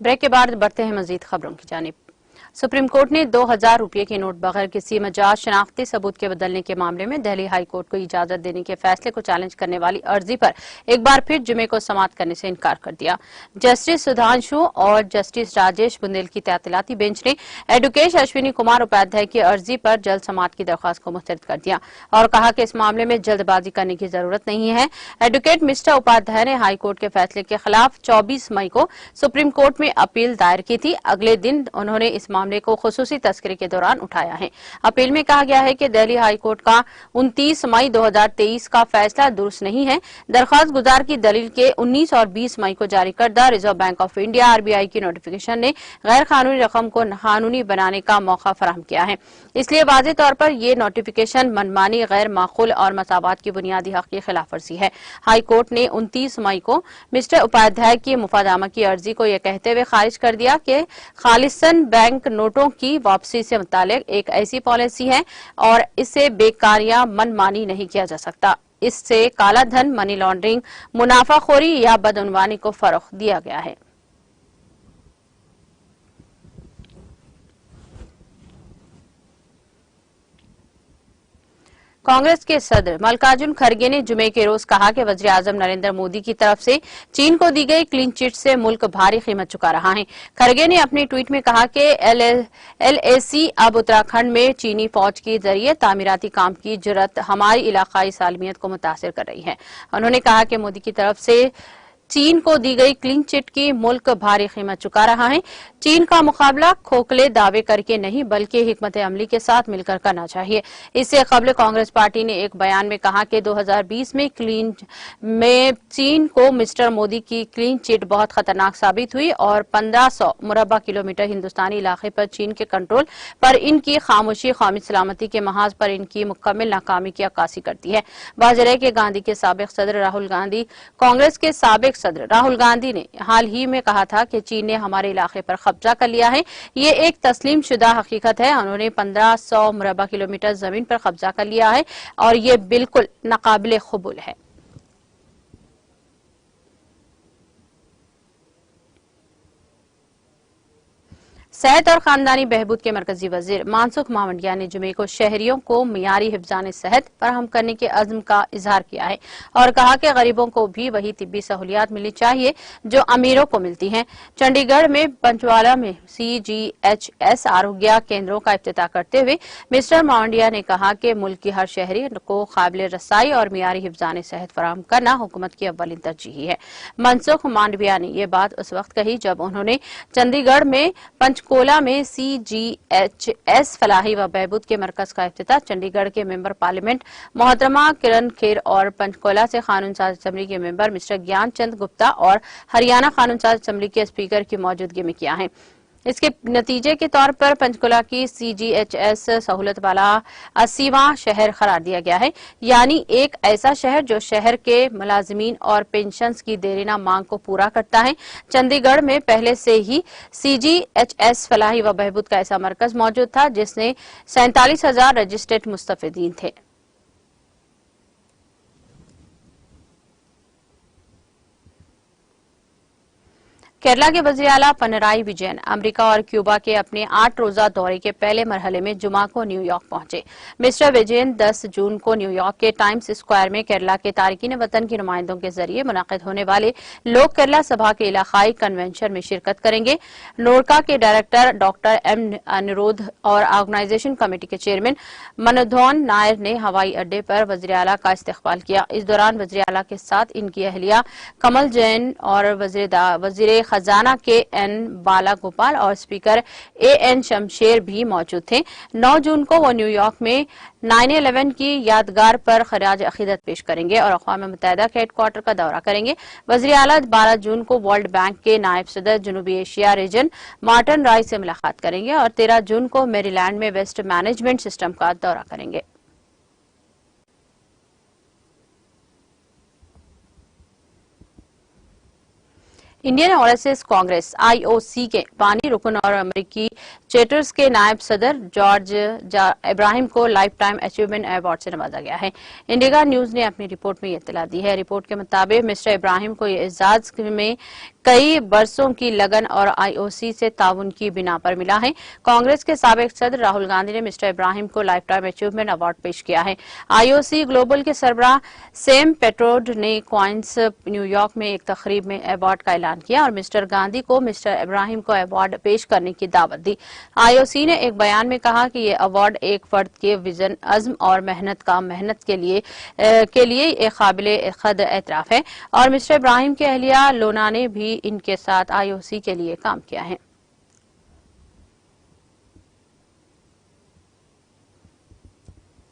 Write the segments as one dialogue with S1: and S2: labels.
S1: Break के बाद बढ़ते हैं मजीद खबरों की जानिब। सुप्रीम कोर्ट ने 2000 रुपये के नोट बगैर किसी मजाज शनाख्ती सबूत के बदलने के मामले में दिल्ली हाई कोर्ट को इजाजत देने के फैसले को चैलेंज करने वाली अर्जी पर एक बार फिर जुमे को समाअत करने से इनकार कर दिया। जस्टिस सुधांशु और जस्टिस राजेश बुंदेल की तातीलाती बेंच ने एडवोकेट अश्विनी कुमार उपाध्याय की अर्जी पर जल्द समाअत की दरख्वास्त को मुस्तरद कर दिया और कहा कि इस मामले में जल्दबाजी करने की जरूरत नहीं है। एडवोकेट मिस्टर उपाध्याय ने हाई कोर्ट के फैसले के खिलाफ 24 मई को सुप्रीम कोर्ट में अपील दायर की थी। अगले दिन उन्होंने इस मामले को खुसूसी तस्करी के दौरान उठाया है। अपील में कहा गया है कि दिल्ली हाई कोर्ट का 29 मई 2023 का फैसला दुरुस्त नहीं है। दरख्वास्त गुजार की दलील के 19 और 20 मई को जारी करदा reserve bank of India RBI की नोटिफिकेशन ने गैर कानूनी रकम को कानूनी बनाने का मौका फराहम किया है। इसलिए वाज़ेह तौर पर यह नोटिफिकेशन मनमानी, गैर माकूल और मसावात की बुनियादी हक की खिलाफवर्जी है। हाई कोर्ट ने 29 मई को मिस्टर उपाध्याय की मुफादामा की अर्जी को यह कहते हुए खारिज कर दिया कि खालिसन बैंक नोटों की वापसी से मुतालिक एक ऐसी पॉलिसी है और इसे बेकार या मनमानी नहीं किया जा सकता। इससे काला धन, मनी लॉन्ड्रिंग, मुनाफाखोरी या बदउनवानी को फरोग दिया गया है। कांग्रेस के सदर मल्लिकार्जुन खड़गे ने जुमे के रोज कहा कि वज़ीर आज़म नरेंद्र मोदी की तरफ से चीन को दी गई क्लीन चिट से मुल्क भारी कीमत चुका रहा है। खड़गे ने अपने ट्वीट में कहा कि एलएसी अब उत्तराखंड में चीनी फौज के जरिए तामीराती काम की जुर्रत हमारी इलाकाई सालमियत को मुतासिर कर रही है। उन्होंने कहा कि मोदी की तरफ से चीन को दी गई क्लीन चिट की मुल्क भारी कीमत चुका रहा है। चीन का मुकाबला खोखले दावे करके नहीं बल्कि हिकमत अमली के साथ मिलकर करना चाहिए। इससे कबल कांग्रेस पार्टी ने एक बयान में कहा कि 2020 में चीन को मिस्टर मोदी की क्लीन चिट बहुत खतरनाक साबित हुई और 1500 मुरब्बा किलोमीटर हिंदुस्तानी इलाके पर चीन के कंट्रोल पर इनकी खामोशी कौमी सलामती के महाज पर इनकी मुकम्मल नाकामी की अक्कासी करती है। वाज़ेह है कि गांधी के साबिक सदर राहुल गांधी, कांग्रेस के साबिक सदर राहुल गांधी ने हाल ही में कहा था कि चीन ने हमारे इलाके पर कब्जा कर लिया है। ये एक तस्लीम शुदा हकीकत है। उन्होंने 1500 मुरब्बा किलोमीटर जमीन पर कब्जा कर लिया है और ये बिल्कुल नाकाबिले कबूल है। सेहत और खानदानी बहबूद के मरकजी वजीर मानसुख मावंडिया ने जुमे को शहरियों को मियारी हिफ्जान सेहत फराहम करने के अज़्म का इजहार किया है और कहा कि गरीबों को भी वही तिब्बी सहूलियात मिलनी चाहिए जो अमीरों को मिलती हैं। चंडीगढ़ में पंचवाला में CGHS आरोग्य केंद्रों का इफ्तिताह करते हुए मिस्टर मावंडिया ने कहा कि मुल्क की हर शहरी को काबिल रसाई और मियारी हिफ्जान सेहत फराहम करना हुकूमत की अव्वलीन तरजीह है। मनसुख मांडविया ने यह बात उस वक्त कही जब उन्होंने चंडीगढ़ में कोला में CGHS फलाही व बहबूद के मरकज का इफ्तिताह चंडीगढ़ के मेंबर पार्लियामेंट मोहतरमा किरण खेर और पंचकोला से कानून साज असेंबली के मेंबर मिस्टर ज्ञान चंद गुप्ता और हरियाणा कानून साज असेंबली के स्पीकर की मौजूदगी में किया है। इसके नतीजे के तौर पर पंचकुला की CGHS सहूलत वाला 80वां शहर करार दिया गया है, यानी एक ऐसा शहर जो शहर के मुलाजिमीन और पेंशन्स की देरीना मांग को पूरा करता है। चंडीगढ़ में पहले से ही CGHS फलाही व बहबूद का ऐसा मरकज मौजूद था जिसने 47,000 रजिस्टर्ड मुस्तफीदीन थे। केरला के वज़ीर आला पिनराई विजयन अमेरिका और क्यूबा के अपने 8 रोजा दौरे के पहले मरहले में जुमा को न्यूयॉर्क पहुंचे। मिस्टर विजयन 10 जून को न्यूयॉर्क के टाइम्स स्क्वायर में केरला के तारकीन वतन के नुमाइंदों के जरिए मुनाकिद होने वाले लोक केरला सभा के इलाकाई कन्वेंशन में शिरकत करेंगे। नोरका के डायरेक्टर डॉक्टर M अनिरुद्ध और ऑर्गेनाइजेशन कमेटी के चेयरमैन मनोधन नायर ने हवाई अड्डे पर वज़ीर आला का इस्तकबाल किया। इस दौरान वज़ीर आला के साथ इनकी अहलिया कमल जैन और वज़ीर खजाना KN बाला गोपाल और स्पीकर AN शमशेर भी मौजूद थे। 9 जून को वो न्यूयॉर्क में 9/11 की यादगार पर खराज अकीदत पेश करेंगे और अक़वाम मुत्तहिदा के हेडक्वार्टर का दौरा करेंगे। वज़ीर आला 12 जून को वर्ल्ड बैंक के नायब सदर जनूबी एशिया रीजन मार्टिन राय से मुलाकात करेंगे और 13 जून को मेरीलैंड में वेस्ट मैनेजमेंट सिस्टम का दौरा करेंगे। इंडियन ओवरसीज कांग्रेस IOC के बानी रुकन और अमेरिकी चैटर्स के नायब सदर जॉर्ज इब्राहिम को लाइफ टाइम अचीवमेंट अवार्ड से नवाजा गया है। इंडिया न्यूज ने अपनी रिपोर्ट में ये इत्तला दी है। रिपोर्ट के मुताबिक मिस्टर इब्राहिम को ये एजाज में कई बरसों की लगन और आईओसी से ताउन की बिना पर मिला है। कांग्रेस के साबिक सदर राहुल गांधी ने मिस्टर इब्राहिम को लाइफ टाइम अचीवमेंट अवार्ड पेश किया है। आईओसी ग्लोबल के सरबराह सेम पेट्रोड ने क्वाइंस न्यूयॉर्क में एक तकरीब में अवार्ड का ऐलान किया और मिस्टर गांधी को मिस्टर इब्राहिम को अवार्ड पेश करने की दावत दी। आईओसी ने एक बयान में कहा कि ये अवार्ड एक फर्द के विजन, अज़्म और मेहनत के लिए एक काबिल कदर एतराफ है और मिस्टर इब्राहिम के अहलिया लोना ने भी इनके साथ आईओसी के लिए काम किया है।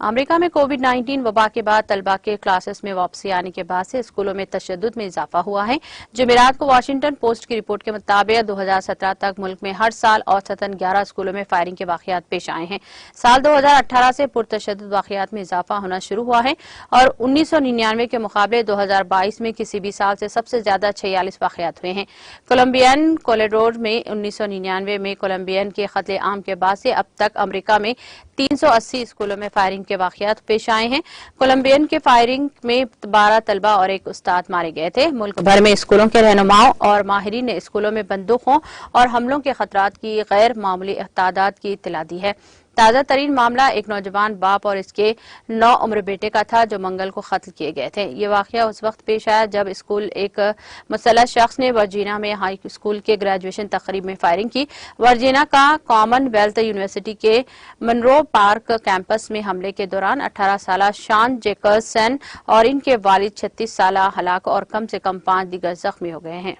S1: अमेरिका में कोविड-19 वबा के बाद तलबा के क्लासेस में वापसी आने के बाद से स्कूलों में तशद्दुद में इजाफा हुआ है। जुमेरात को वाशिंगटन पोस्ट की रिपोर्ट के मुताबिक 2017 तक मुल्क में हर साल औसतन 11 स्कूलों में फायरिंग के वाकयात पेश आए हैं। साल 2018 से पुरतशद्दुद वाकयात में इजाफा होना शुरू हुआ है और 1999 के मुकाबले 2022 में किसी भी साल से सबसे ज्यादा 46 वाकयात हुए हैं। कोलंबियन कोलोराडो में 1999 में कोलंबियन के कत्ले आम के बाद से अब तक अमेरिका में 380 स्कूलों में फायरिंग के वाकयात पेश आए हैं। कोलंबियन के फायरिंग में 12 तलबा और एक उस्ताद मारे गए थे। मुल्क भर में स्कूलों के रहनुमाओं और माहिरीन ने स्कूलों में बंदूकों और हमलों के खतरात की गैर मामूली तादाद की इत्तला दी है। ताजा तरीन मामला एक नौजवान बाप और इसके 9 उम्र बेटे का था जो मंगल को कत्ल किए गए थे। ये वाकया उस वक्त पेश आया जब स्कूल एक मुसल्लह शख्स ने वर्जीनिया में हाई स्कूल के ग्रेजुएशन तकरीब में फायरिंग की। वर्जीनिया का कॉमनवेल्थ यूनिवर्सिटी के मनरो पार्क कैंपस में हमले के दौरान 18 साल शॉन जेकरसन और इनके वालिद 36 साल हलाक और कम से कम 5 दीगर जख्मी हो गए हैं।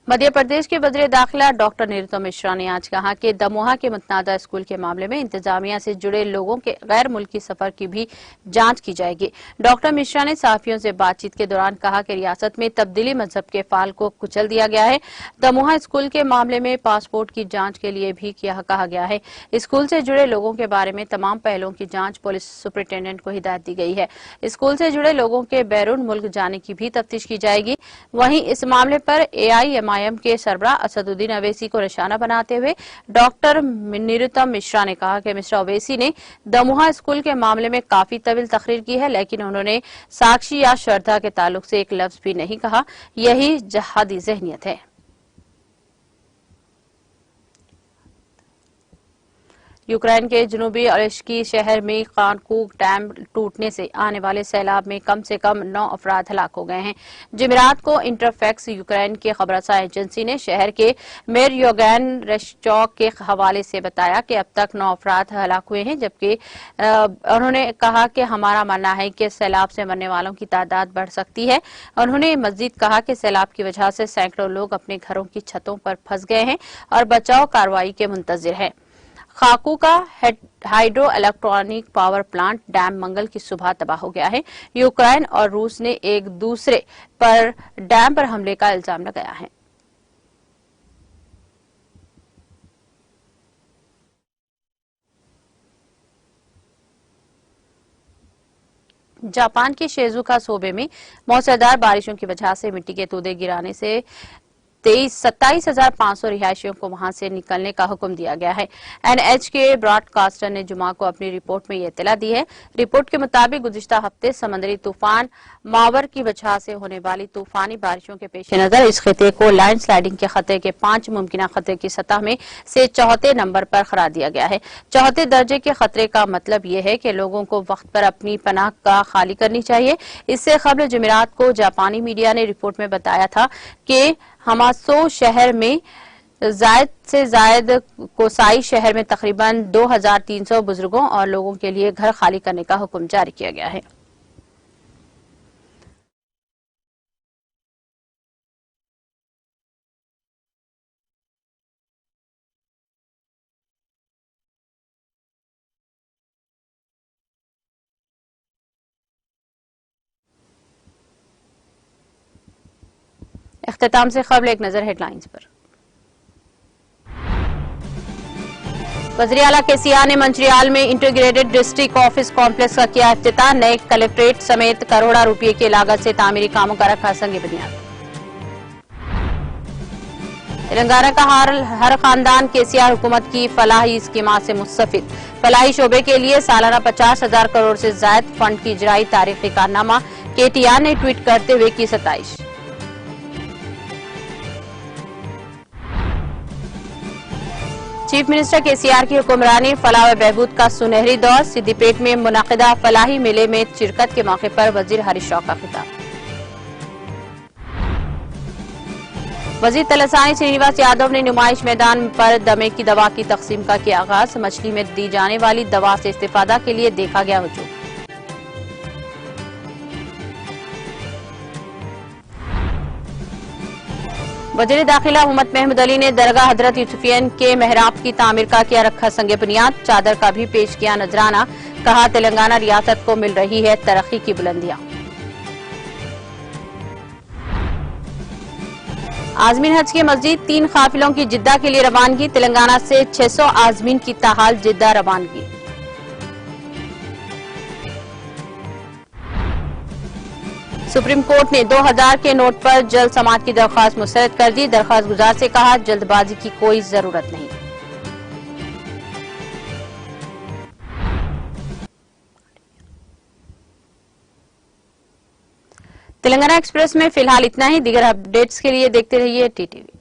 S1: मध्य प्रदेश के वज़ीर दाखिला डॉक्टर निरुतम मिश्रा ने आज कहा कि दमोहा के मुतनाज़ा स्कूल के मामले में इंतजामिया से जुड़े लोगों के गैर मुल्की सफर की भी जांच की जाएगी। डॉक्टर मिश्रा ने सहाफियों से बातचीत के दौरान कहा कि रियासत में तब्दीली मजहब के फाल को कुचल दिया गया है। दमोहा स्कूल के मामले में पासपोर्ट की जांच के लिए भी कहा गया है। स्कूल से जुड़े लोगों के बारे में तमाम पहलुओं की जांच पुलिस सुपरिटेंडेंट को हिदायत दी गई है। स्कूल से जुड़े लोगों के बैरून मुल्क जाने की भी तफ्तीश की जाएगी। वहीं इस मामले पर AIMIM के सरबराह असदुद्दीन अवैसी को निशाना बनाते हुए डॉक्टर निरुतम मिश्रा ने कहा कि मिस्टर अवैसी ने दमोहा स्कूल के मामले में काफी तवील तकरीर की है, लेकिन उन्होंने साक्षी या श्रद्धा के ताल्लुक से एक लफ्ज भी नहीं कहा। यही जहादी ज़हनियत है। यूक्रेन के जनूबी अलेश्की शहर में कानकूक डैम टूटने से आने वाले सैलाब में कम से कम 9 अफराद हलाक हो गए हैं। जुमेरात को इंटरफैक्स यूक्रेन के खबरसां एजेंसी ने शहर के मेयर योगैन रेश्चौक के हवाले से बताया कि अब तक 9 अफराद हलाक हुए हैं, जबकि उन्होंने कहा कि हमारा मानना है कि सैलाब से मरने वालों की तादाद बढ़ सकती है। उन्होंने मजीद कहा कि सैलाब की वजह से सैकड़ों लोग अपने घरों की छतों पर फंस गए हैं और बचाव कार्रवाई के मुंतजिर है। खाकू का hydro electronic power plant dam मंगल की सुबह तबाह हो गया है। यूक्रेन और रूस ने एक दूसरे पर डैम पर हमले का इल्जाम लगाया है। जापान के शिजुका सूबे में मौसलाधार बारिशों की वजह से मिट्टी के तोदे गिराने से 27,500 रिहायशियों को वहां से निकलने का हुक्म दिया गया है। NH के ब्रॉडकास्टर ने जुमा को अपनी रिपोर्ट में ये इत्तला दी है। रिपोर्ट के मुताबिक गुज़िश्ता हफ्ते समुद्री तूफान मावर की वजह से होने वाली तूफानी बारिशों के पेश नजर इस खिते को लैंडस्लाइडिंग के खतरे के 5 मुमकिन खतरे की सतह में से 4थे नंबर पर करार दिया गया है। 4थे दर्जे के खतरे का मतलब यह है कि लोगों को वक्त पर अपनी पनाह का खाली करनी चाहिए। इससे कबल जुमेरात को जापानी मीडिया ने रिपोर्ट में बताया था कि हमासो शहर में जायद से जायद कोसाई शहर में तकरीबन 2300 बुजुर्गों और लोगों के लिए घर खाली करने का हुक्म जारी किया गया है। इख्तिताम से खबर एक नजर हेडलाइंस पर। वज़ीर आला KCR ने मंचियाल में इंटीग्रेटेड डिस्ट्रिक्ट ऑफिस कॉम्प्लेक्स का किया इफ्तिताह। नए कलेक्ट्रेट समेत करोड़ों रुपए की लागत से तामीरी कामों का रखा संग बुनियाद। तेलंगाना का हर खानदान KCR हुकूमत की फलाही स्कीमा से मुस्तफिद। फलाही शोबे के लिए सालाना 50,000 करोड़ से ज्यादा फंड की इजराई तारीखी कारनामा। केटीआर ने ट्वीट करते हुए की सताइश। चीफ मिनिस्टर केसीआर की हुक्मरानी फलाह व बहबूद का सुनहरी दौर। सिद्दीपेट में मुनाकिदा फलाही मेले में शिरकत के मौके पर वजीर हरीश राव का खिताब। वजीर तलसानी श्रीनिवास यादव ने नुमाइश मैदान पर दमे की दवा की तकसीम का किया आगाज। मछली में दी जाने वाली दवा से इस्तेफादा के लिए देखा गया हुजूम। वजीर दाखिला हुकूमत महमूद अली ने दरगाह हजरत यूसुफियन के महराब की तामीर का किया रखा संगे बुनियाद। चादर का भी पेश किया नजराना। कहा तेलंगाना रियासत को मिल रही है तरक्की की बुलंदियां। आजमीन हज के मजीद 3 काफिलों की जिद्दा के लिए रवानगी। तेलंगाना से 600 आजमीन की ताहाल जिद्दा रवानगी। सुप्रीम कोर्ट ने 2000 के नोट पर जल्द समाअत की दरख्वास्त मुस्तरद कर दी। दरख्वास्त गुजार से कहा जल्दबाजी की कोई जरूरत नहीं। तेलंगाना एक्सप्रेस में फिलहाल इतना ही। दीगर अपडेट्स के लिए देखते रहिए टीटीवी।